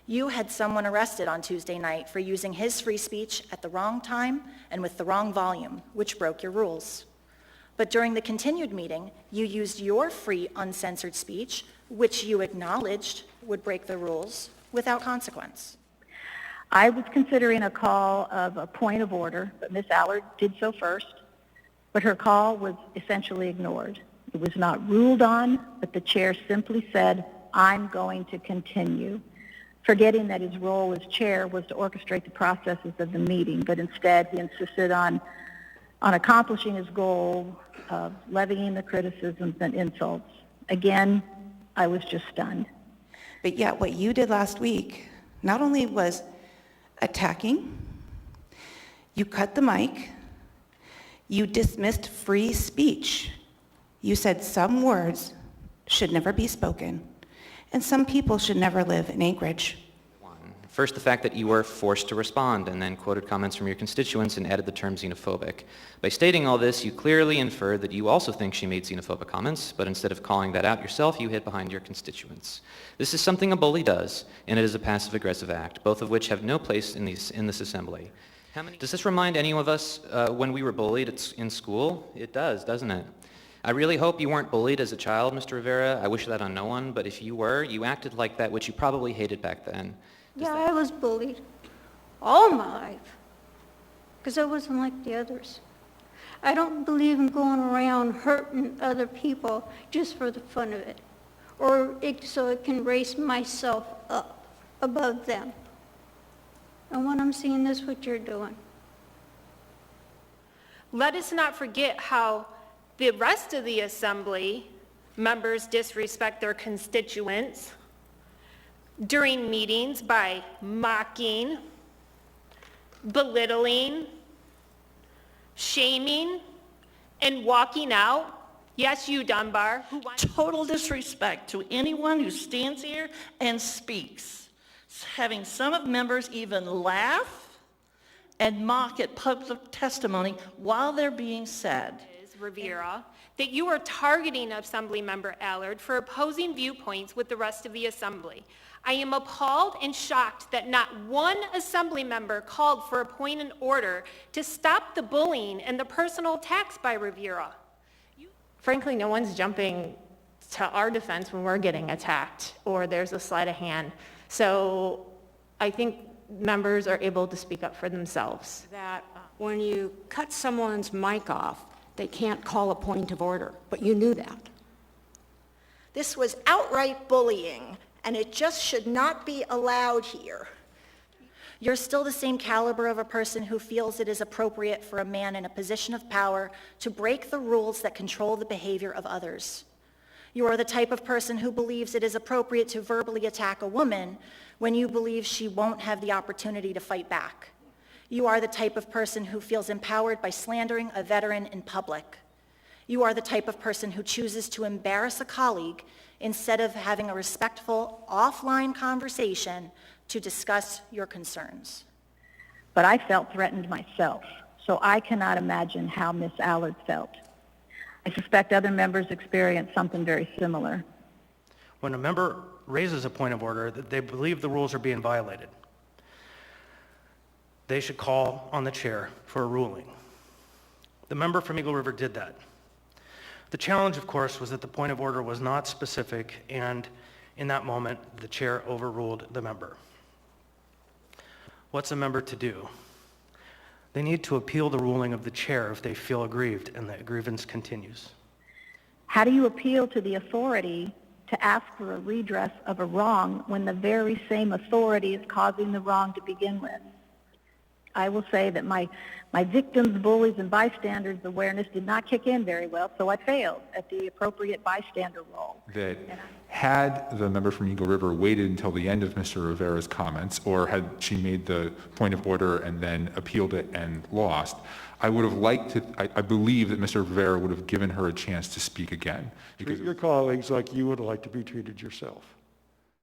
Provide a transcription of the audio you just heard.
You had someone arrested on Tuesday night for using his free speech at the wrong time and with the wrong volume, which broke your rules. But during the continued meeting, you used your free, uncensored speech, which you acknowledged would break the rules, without consequence. I was considering a call of a point of order, but Ms. Allard did so first, but her call was essentially ignored. It was not ruled on, but the chair simply said, "I'm going to continue," forgetting that his role as chair was to orchestrate the processes of the meeting, but instead he insisted on accomplishing his goal of levying the criticisms and insults. Again, I was just stunned. But yet what you did last week not only was attacking, you cut the mic, you dismissed free speech. You said some words should never be spoken, and some people should never live in Anchorage. First, the fact that you were forced to respond and then quoted comments from your constituents and added the term xenophobic. By stating all this, you clearly inferred that you also think she made xenophobic comments, but instead of calling that out yourself, you hid behind your constituents. This is something a bully does, and it is a passive-aggressive act, both of which have no place in this assembly. Does this remind any of us when we were bullied in school? It does, doesn't it? I really hope you weren't bullied as a child, Mr. Rivera. I wish that on no one, but if you were, you acted like that, which you probably hated back then. Yeah, I was bullied all my life because I wasn't like the others. I don't believe in going around hurting other people just for the fun of it or so it can raise myself up above them. And when I'm seeing this, what you're doing. Let us not forget how the rest of the assembly members disrespect their constituents during meetings by mocking, belittling, shaming, and walking out. Yes, you, Dunbar. Total disrespect to anyone who stands here and speaks. Having some of members even laugh and mock at public testimony while they're being said. Rivera, that you are targeting Assembly Member Allard for opposing viewpoints with the rest of the Assembly. I am appalled and shocked that not one Assembly member called for a point in order to stop the bullying and the personal attacks by Rivera. Frankly, no one's jumping to our defense when we're getting attacked or there's a sleight of hand. So I think members are able to speak up for themselves. That when you cut someone's mic off, they can't call a point of order, but you knew that. This was outright bullying, and it just should not be allowed here. You're still the same caliber of a person who feels it is appropriate for a man in a position of power to break the rules that control the behavior of others. You are the type of person who believes it is appropriate to verbally attack a woman when you believe she won't have the opportunity to fight back. You are the type of person who feels empowered by slandering a veteran in public. You are the type of person who chooses to embarrass a colleague instead of having a respectful offline conversation to discuss your concerns. But I felt threatened myself, so I cannot imagine how Ms. Allard felt. I suspect other members experienced something very similar. When a member raises a point of order that they believe the rules are being violated, they should call on the chair for a ruling. The member from Eagle River did that. The challenge, of course, was that the point of order was not specific, and in that moment, the chair overruled the member. What's a member to do? They need to appeal the ruling of the chair if they feel aggrieved, and the grievance continues. How do you appeal to the authority to ask for a redress of a wrong when the very same authority is causing the wrong to begin with? I will say that my victims, bullies, and bystanders awareness did not kick in very well, so I failed at the appropriate bystander role. That had the member from Eagle River waited until the end of Mr. Rivera's comments, or had she made the point of order and then appealed it and lost, I would have liked to, I believe that Mr. Rivera would have given her a chance to speak again. Treat your colleagues like you would like to be treated yourself.